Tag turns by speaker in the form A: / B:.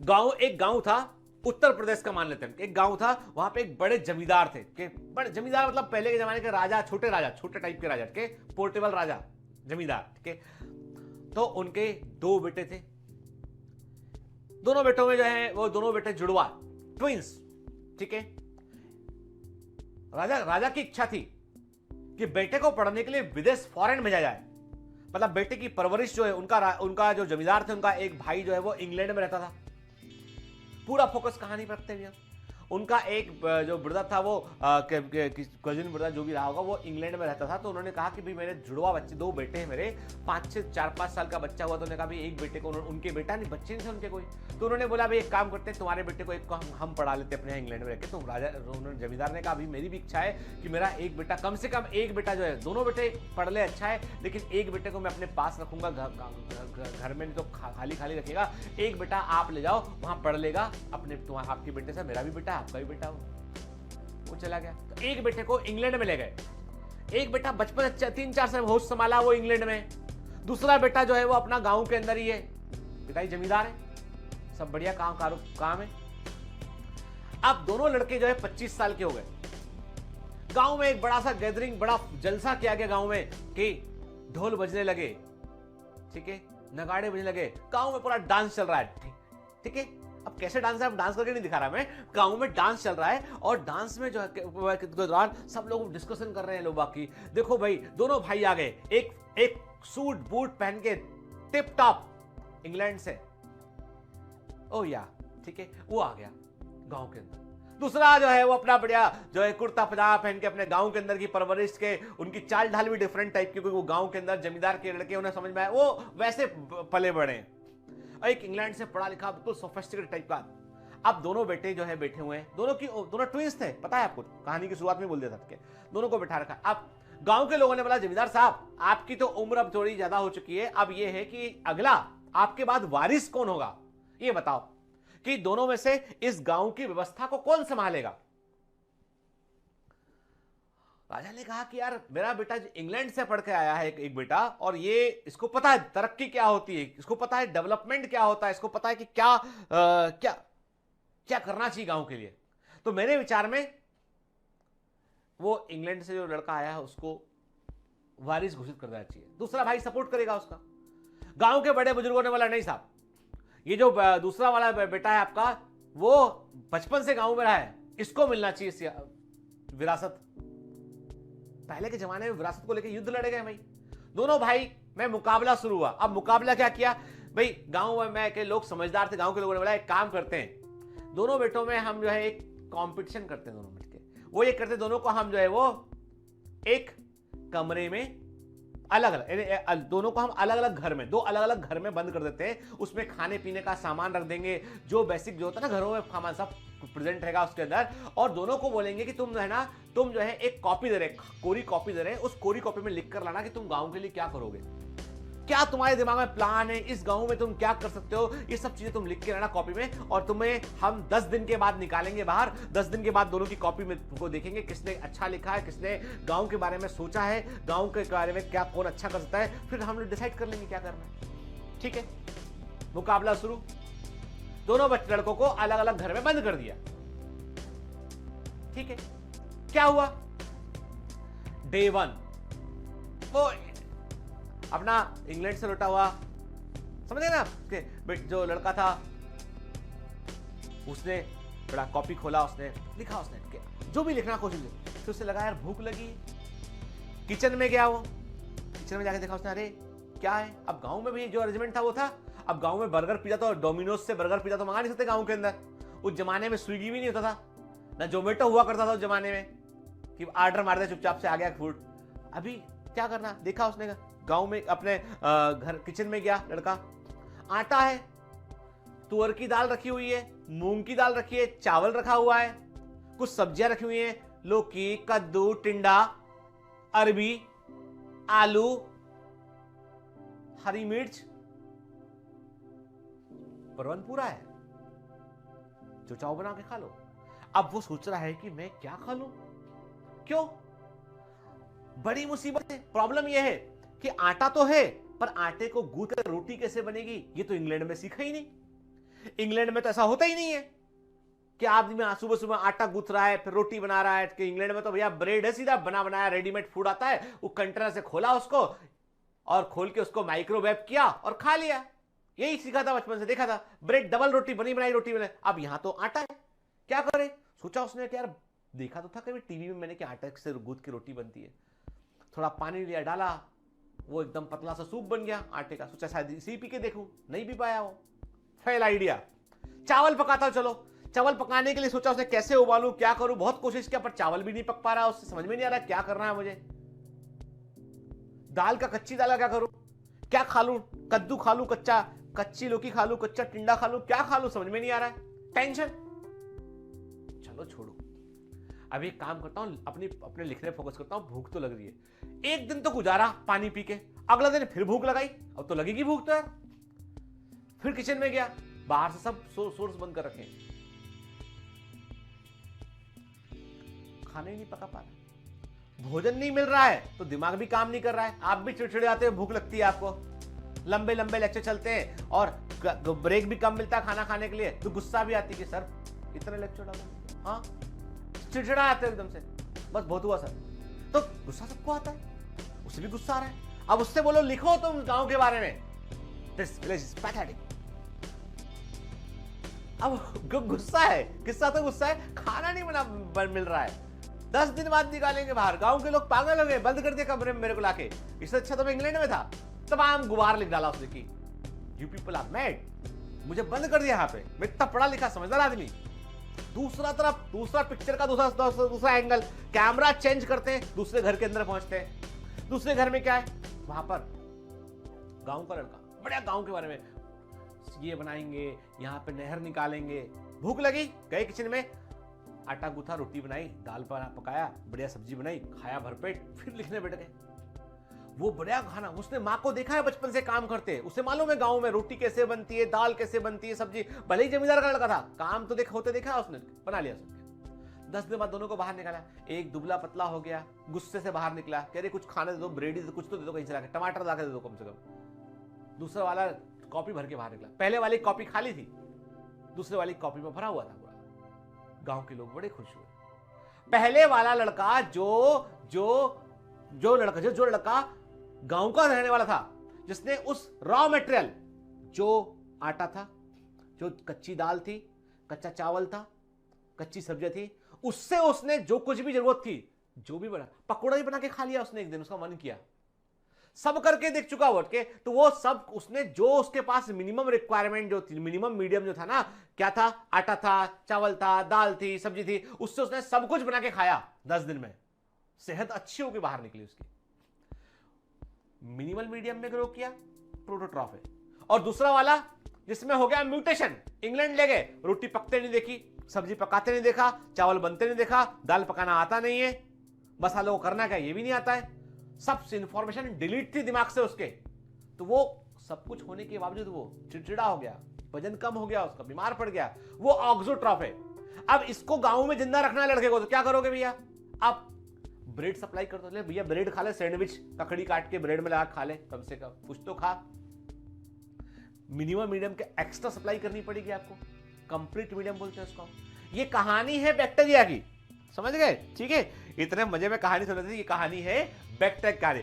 A: एक गांव था, उत्तर प्रदेश का मान लेते हैं, एक गांव था, वहां पे एक बड़े जमींदार थे, के बड़े जमींदार मतलब पहले के जमाने के राजा, छोटे टाइप के राजा के, पोर्टेबल राजा जमींदार, ठीक है। तो उनके दो बेटे थे, दोनों बेटों में जो है वो दोनों बेटे जुड़वा, ट्विंस, ठीक है। राजा की इच्छा थी कि बेटे को पढ़ने के लिए विदेश, फॉरेन भेजा जाए। मतलब बेटे की परवरिश जो है, उनका जो जमींदार थे, उनका एक भाई जो है वो इंग्लैंड में रहता था। पूरा फोकस कहानी पर रखते हैं। उनका एक जो ब्रदर था, वो कजिन ब्रदर जो भी रहा होगा, वो इंग्लैंड में रहता था। तो उन्होंने कहा कि भाई मेरे जुड़वा बच्चे, दो बेटे हैं मेरे, 4-5 साल का बच्चा हुआ। तो उन्होंने कहा भाई एक बेटे को, उनके बेटा नहीं, बच्चे नहीं थे उनके कोई। तो उन्होंने बोला भाई एक काम करते हैं, तुम्हारे बेटे को एक को हम पढ़ा लेते अपने इंग्लैंड में रहकर। तो उन्होंने जमींदार ने कहा अभी मेरी भी इच्छा है कि मेरा एक बेटा, कम से कम एक बेटा जो है, दोनों बेटे पढ़ ले अच्छा है, लेकिन एक बेटे को मैं अपने पास रखूंगा, घर में नहीं तो खाली रखेगा। एक बेटा आप ले जाओ, वहां पढ़ लेगा अपने, आपके बेटे से मेरा भी बेटा, आपका भी बेटा हो। वो चला गया। तो एक बेटे को इंग्लैंड में ले गए। एक बेटा बचपन 3-4 साल होश संभाला वो इंग्लैंड में। दूसरा बेटा जो है वो अपना गांव के अंदर ही है, पिताजी जमींदार है, सब बढ़िया काम है। अब दोनों लड़के जो है 25 साल के हो गए। गांव में एक बड़ा सा गैदरिंग, बड़ा जलसा किया गया गांव में कि ढोल बजने लगे, ठीक है, नगाड़े बजने लगे, गांव में पूरा डांस चल रहा है, ठीक है। अब कैसे डांस है, अब डांस करके नहीं दिखा रहा मैं, गांव में डांस चल रहा है। और डांस में जो है के दौरान सब लोग डिस्कशन कर रहे हैं लोग बाकी, देखो भाई दोनों भाई आ गए, एक सूट बूट पहन के टिप टॉप इंग्लैंड से, ओ या ठीक है, वो आ गया गांव के अंदर। दूसरा जो है वो अपना बढ़िया जो है कुर्ता पजामा पहन के, अपने गांव के अंदर की परवरिश के, उनकी चाल ढाल भी डिफरेंट टाइप की, क्योंकि वो गांव के अंदर जमींदार के लड़के, उन्हें समझ में आया, वो वैसे पले बड़े। एक इंग्लैंड से पढ़ा लिखा बिल्कुल सोफिस्टिकेटेड टाइप का। अब दोनों बेटे जो है बैठे हुए हैं, दोनों ट्विंस थे, पता है आपको, कहानी की शुरुआत में बोल दिया था, दोनों को बैठा रखा। अब गांव के लोगों ने बोला जमींदार साहब आपकी तो उम्र अब थोड़ी ज्यादा हो चुकी है, अब ये है कि अगला आपके बाद वारिस कौन होगा, ये बताओ कि दोनों में से इस गांव की व्यवस्था को कौन संभालेगा। राजा ने कहा कि यार मेरा बेटा इंग्लैंड से पढ़ के आया है, एक बेटा, और ये इसको पता है तरक्की क्या होती है, इसको पता है डेवलपमेंट क्या होता है, इसको पता है कि क्या करना चाहिए गांव के लिए। तो मेरे विचार में वो इंग्लैंड से जो लड़का आया है उसको वारिस घोषित कर देना चाहिए, दूसरा भाई सपोर्ट करेगा उसका। गांव के बड़े बुजुर्गों ने बोला नहीं साहब, ये जो दूसरा वाला बेटा है आपका, वो बचपन से गांव में रहा है, इसको मिलना चाहिए विरासत। पहले के जमाने में विरासत को लेकर युद्ध लड़े गए भाई, दोनों भाई में मुकाबला शुरू हुआ। अब मुकाबला क्या किया भाई, गांव में के लोग समझदार थे, गांव के लोगों ने बोला एक काम करते हैं, दोनों बेटों में हम जो है एक कंपटीशन करते हैं, दोनों मिलके वो ये करते, दोनों को हम जो है वो एक कमरे में अलग अलग, दोनों को हम अलग अलग घर में, 2 अलग अलग घर में बंद कर देते हैं, उसमें खाने पीने का सामान रख देंगे, जो बेसिक जो होता है ना घरों में सामान सब प्रेजेंट रहेगा उसके अंदर। और दोनों को बोलेंगे कि तुम है ना, तुम जो है एक कॉपी दे रहे, कोरी कॉपी दे रहे, उस कोरी कॉपी में लिख कर लाना कि तुम गांव के लिए क्या करोगे, क्या तुम्हारे दिमाग में प्लान है, इस गांव में तुम क्या कर सकते हो, ये सब चीजें तुम लिख के लाना कॉपी में। और तुम्हें हम 10 दिन के बाद निकालेंगे बाहर, 10 दिन के बाद दोनों की कॉपी में को देखेंगे किसने अच्छा लिखा है, किसने गांव के बारे में सोचा है, गांव के बारे में क्या कौन अच्छा कर सकता है, फिर हम लोग डिसाइड कर लेंगे क्या करना है। ठीक है, मुकाबला शुरू। दोनों लड़कों को अलग अलग घर में बंद कर दिया। ठीक है, क्या हुआ, डे 1 वो अपना इंग्लैंड से लौटा हुआ, समझे ना, कि जो लड़का था उसने बड़ा कॉपी खोला, उसने लिखा, उसने जो भी लिखना कोशिश की, फिर उससे लगा यार भूख लगी, किचन में गया, वो किचन में जाके देखा उसने, अरे क्या है। अब गांव में भी जो अरेंजमेंट था वो था, अब गांव में बर्गर पिज्जा तो डोमिनोज से बर्गर पिज्जा तो मंगा नहीं सकते गांव के अंदर, उस जमाने में स्विगी भी नहीं होता था, ना जोमेटो हुआ करता था उस जमाने में कि ऑर्डर मार दे चुपचाप से आ गया फूड। अभी क्या करना, देखा उसने गांव में अपने घर किचन में गया लड़का, आटा है, तुअर की दाल रखी हुई है, मूंग की दाल रखी है, चावल रखा हुआ है, कुछ सब्जियां रखी हुई हैं, लौकी, कद्दू, टिंडा, अरबी, आलू, हरी मिर्च, प्रबंध पूरा है, जो चाहो बना के खा लो। अब वो सोच रहा है कि मैं क्या खा लूं, क्यों, बड़ी मुसीबत है। प्रॉब्लम यह है कि आटा तो है, पर आटे को गूंथ कर रोटी कैसे बनेगी, ये तो इंग्लैंड में सीखा ही नहीं। इंग्लैंड में तो ऐसा होता ही नहीं है कि आदमी सुबह सुबह आटा गूंथ रहा है फिर रोटी बना रहा है। कि इंग्लैंड में तो भैया ब्रेड है, सीधा बना बनाया रेडीमेड फूड आता है, वो कंटेनर से खोला उसको और खोल के उसको माइक्रोवेव किया और खा लिया। यही सीखा था बचपन से, देखा था ब्रेड डबल रोटी बनी बनाई रोटी बने। अब यहां तो आटा है, क्या करे, सोचा उसने कि यार देखा तो था कभी टीवी में मैंने कि आटा से गूंथ की रोटी बनती है। थोड़ा पानी लिया, डाला, वो एकदम पतला सा सूप बन गया आटे का। सोचा शायद इसी पी के देखूं, नहीं भी पाया वो, फेल आइडिया। चावल पकाता, चलो चावल पकाने के लिए सोचा उसने कैसे उबालूं, क्या करूं, बहुत कोशिश किया पर चावल भी नहीं पक पा रहा, उससे समझ में नहीं आ रहा क्या करना है मुझे। दाल का, कच्ची दाल का क्या करूं, क्या खा लूं, कद्दू खा लूं कच्चा, कच्ची लौकी खा लूं, कच्चा टिंडा खा लूं, क्या खा लूं, समझ में नहीं आ रहा है, टेंशन। चलो छोड़ो, अभी एक काम करता हूं, अपने लिखने फोकस करता हूं। भूख तो लग रही है, एक दिन तो गुजारा पानी पी के, अगला दिन फिर भूख लगाई, अब तो लगेगी भूख तो यार। फिर किचन में गया, बाहर से सब सोर्स बंद कर रखे, खाने नहीं पका पा रहा, भोजन नहीं मिल रहा है तो दिमाग भी काम नहीं कर रहा है, आप भी चिड़चिड़े आते हो, भूख लगती है आपको, लंबे लंबे लेक्चर चलते हैं और ब्रेक भी कम मिलता है खाना खाने के लिए, तो गुस्सा भी आती है कि सर इतने लेक्चर डालो, हाँ चिड़चिड़ा आते हो एकदम से, बस बहुत हुआ सर। तो गुस्सा सबको आता है, उसे भी गुस्सा आ रहा है। अब उससे बोलो लिखो तुम गांव के बारे में, दिस विलेज इज पैथेटिक। अब गुस्सा है, किस्सा तो गुस्सा है, खाना नहीं मिल रहा है, 10 दिन बाद निकालेंगे बाहर, गांव के लोग पागल हो गए, बंद कर दिया कमरे में मेरे को लाके। इससे अच्छा तो मैं इंग्लैंड में था, तमाम गुबार लिख डाला उसने कि यू पीपल आर मैड, मुझे बंद कर दिया यहाँ पे, मैं इतना पढ़ा लिखा समझदार आदमी। दूसरा तरफ, दूसरा पिक्चर का दूसरा एंगल, कैमरा चेंज करते हैं, दूसरे घर के अंदर पहुंचते हैं। दूसरे घर में क्या है, वहां पर गांव का लड़का बढ़िया गांव के बारे में, ये बनाएंगे, यहाँ पे नहर निकालेंगे। भूख लगी, गए किचन में, आटा गूथा, रोटी बनाई, दाल पकाया, बढ़िया सब्जी बनाई, खाया भरपेट, फिर लिखने बैठ गए। वो बढ़िया खाना, उसने माँ को देखा है बचपन से काम करते, उसे मालूम है गांव में रोटी कैसे बनती है, दाल कैसे बनती है, सब्जी, भले ही जमींदार का लड़का था, काम तो होते देखा उसने, बना लिया उसने। 10 दिन बाद दोनों को बाहर निकाला, एक दुबला पतला हो गया, गुस्से से बाहर निकला, कह रहे कुछ खाने दे दो, ब्रेड दे, कुछ तो दे दो, कहीं से लाके टमाटर ला के दे दो कम से कम। दूसरा वाला कॉपी भर के बाहर निकला, पहले वाली कॉपी खाली थी, दूसरे वाली कॉपी में भरा हुआ था पूरा। गांव के लोग बड़े खुश हुए। पहले वाला लड़का जो लड़का गांव का रहने वाला था, जिसने उस रॉ मटेरियल, जो आटा था, जो कच्ची दाल थी, कच्चा चावल था, कच्ची सब्जी थी, उससे उसने जो कुछ भी जरूरत थी, जो भी बना, पकौड़ा ही बना के खा लिया उसने एक दिन, उसका मन किया, सब करके देख चुका वो के, तो वो सब उसने जो उसके पास मिनिमम रिक्वायरमेंट जो थी, मिनिमम मीडियम जो था ना, क्या था, आटा था, चावल था, दाल थी, सब्जी थी, उससे उसने सब कुछ बना के खाया 10 दिन में, सेहत अच्छी होकर बाहर निकली उसकी। मिनिमल मीडियम में ग्रो किया, प्रोटोट्रॉफ है। और दूसरा वाला जिसमें हो गया म्यूटेशन, इंग्लैंड ले गए, रोटी पकते नहीं देखी, सब्जी पकाते नहीं देखा, चावल बनते नहीं देखा, दाल पकाना आता नहीं है, मसालों को करना क्या ये भी नहीं आता है, सबसे इंफॉर्मेशन डिलीट थी दिमाग से उसके, तो वो सब कुछ होने के बावजूद वो चिड़चिड़ा हो गया, वजन कम हो गया उसका, बीमार पड़ गया, वो ऑक्सोट्रॉफ है। अब इसको गांव में जिंदा रखना है लड़के को, तो क्या करोगे भैया, आप ब्रेड सप्लाई कर दो, भैया ब्रेड खा ले, सैंडविच ककड़ी काट के ब्रेड में लगा खा ले, कम से कम कुछ तो खा। मिनिमम मीडियम के एक्स्ट्रा सप्लाई करनी पड़ेगी आपको, कंप्लीट मीडियम बोलते हैं उसको। ये कहानी है बैक्टीरिया की, समझ गए, ठीक है, इतने मजे में कहानी सुन रहे थे, ये कहानी है बैक्टीरिया की।